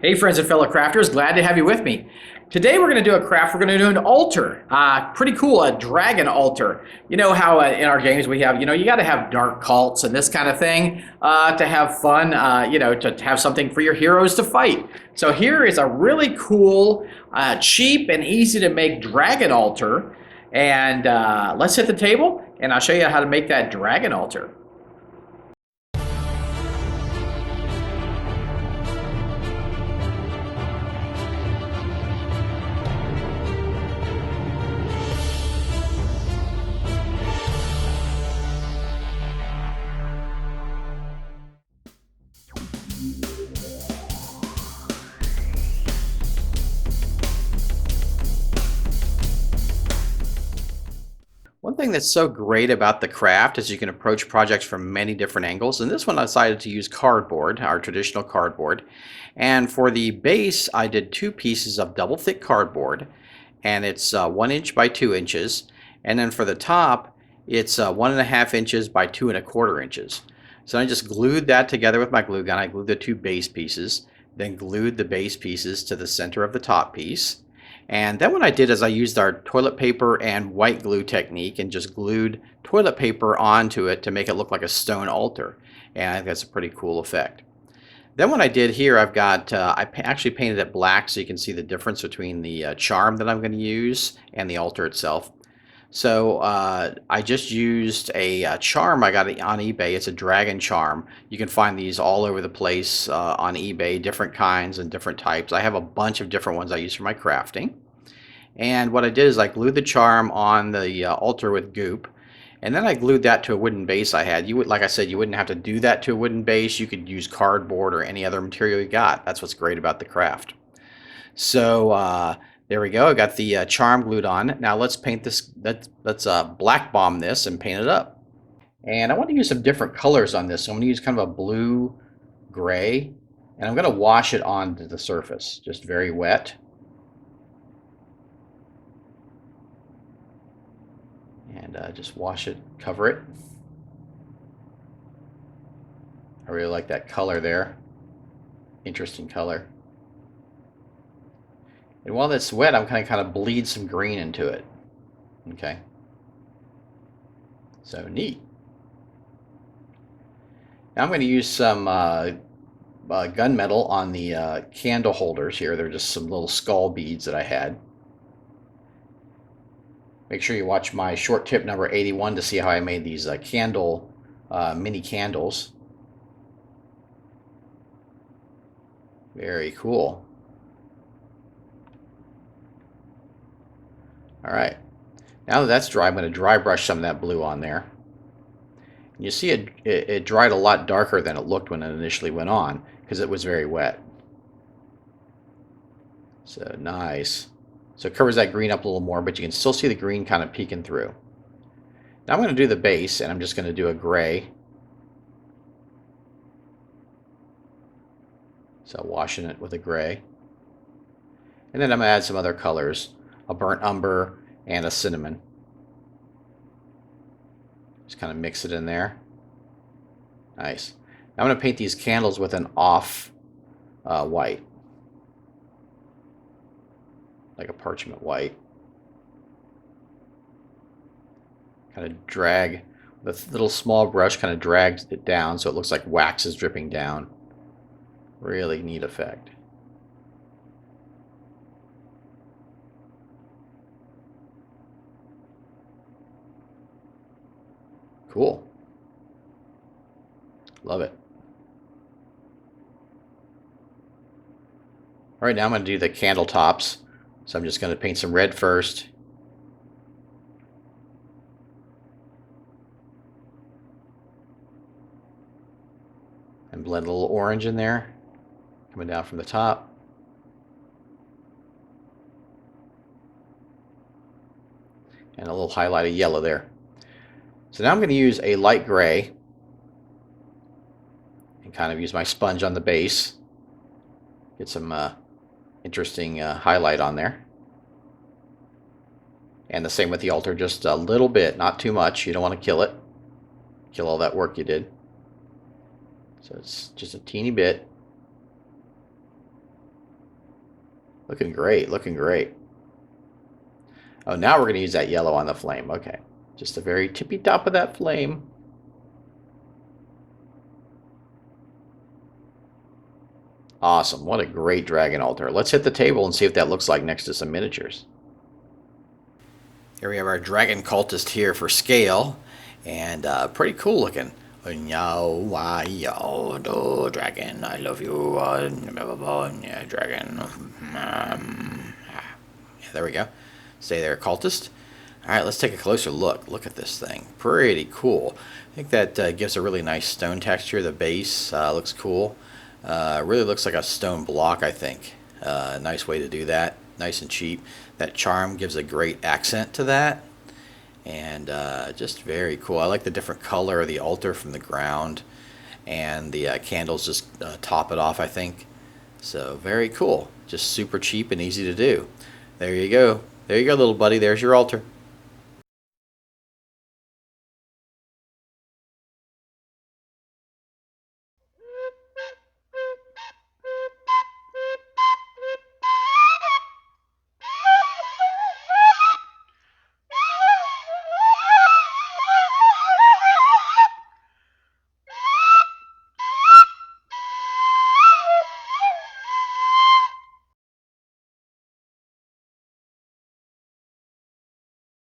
Hey friends and fellow crafters, glad to have you with me. Today we're going to do a craft, we're going to do an altar. Pretty cool, a dragon altar. You know how in our games we have, you got to have dark cults and this kind of thing to have fun, to have something for your heroes to fight. So here is a really cool, cheap and easy to make dragon altar. And let's hit the table and I'll show you how to make that dragon altar. One thing that's so great about the craft is you can approach projects from many different angles. And this one I decided to use cardboard, our traditional cardboard. And for the base, I did two pieces of double thick cardboard, and it's 1 inch by 2 inches. And then for the top, it's 1.5 inches by 2.25 inches. So I just glued that together with my glue gun. I glued the two base pieces, then glued the base pieces to the center of the top piece. And then what I did is I used our toilet paper and white glue technique and just glued toilet paper onto it to make it look like a stone altar. And I think that's a pretty cool effect. Then what I did here, I've got, actually painted it black so you can see the difference between the charm that I'm going to use and the altar itself. So I just used a charm I got on eBay. It's a dragon charm. You can find these all over the place on eBay, different kinds and different types. I have a bunch of different ones I use for my crafting. And what I did is I glued the charm on the altar with goop, and then I glued that to a wooden base I had. Like I said, you wouldn't have to do that to a wooden base. You could use cardboard or any other material you got. That's what's great about the craft. So there we go. I got the charm glued on. Now let's paint this. Let's black bomb this and paint it up. And I want to use some different colors on this. So I'm going to use kind of a blue gray, and I'm going to wash it onto the surface, just very wet. And just wash it, cover it. I really like that color there. Interesting color. And while it's wet, I'm kind of bleed some green into it. Okay. So neat. Now I'm going to use some gunmetal on the candle holders here. They're just some little skull beads that I had. Make sure you watch my short tip number 81 to see how I made these mini candles. Very cool. All right, now that that's dry, I'm going to dry brush some of that blue on there. And you see it dried a lot darker than it looked when it initially went on because it was very wet. So nice. So it covers that green up a little more, but you can still see the green kind of peeking through. Now I'm going to do the base, and I'm just going to do a gray. So washing it with a gray. And then I'm going to add some other colors, a burnt umber and a cinnamon. Just kind of mix it in there. Nice. Now I'm going to paint these candles with an off white. Like a parchment white. Kind of drag, with a little small brush kind of drags it down so it looks like wax is dripping down. Really neat effect. Cool. Love it. All right, now I'm going to do the candle tops. So I'm just going to paint some red first. And blend a little orange in there, coming down from the top. And a little highlight of yellow there. So now I'm going to use a light gray and kind of use my sponge on the base. Get some interesting highlight on there. And the same with the altar, just a little bit, not too much. You don't want to kill it. Kill all that work you did. So it's just a teeny bit. Looking great, looking great. Oh, now we're going to use that yellow on the flame. Okay. Just the very tippy top of that flame. Awesome. What a great dragon altar. Let's hit the table and see what that looks like next to some miniatures. Here we have our dragon cultist here for scale. And pretty cowl looking. Dragon, I love you. Dragon. Yeah, there we go. Stay there, cultist. All right, let's take a closer look. Look at this thing. Pretty cool. I think that gives a really nice stone texture. The base looks cool. Really looks like a stone block, I think. Nice way to do that. Nice and cheap. That charm gives a great accent to that. And just very cool. I like the different color of the altar from the ground. And the candles just top it off, I think. So very cool. Just super cheap and easy to do. There you go. There you go, little buddy. There's your altar.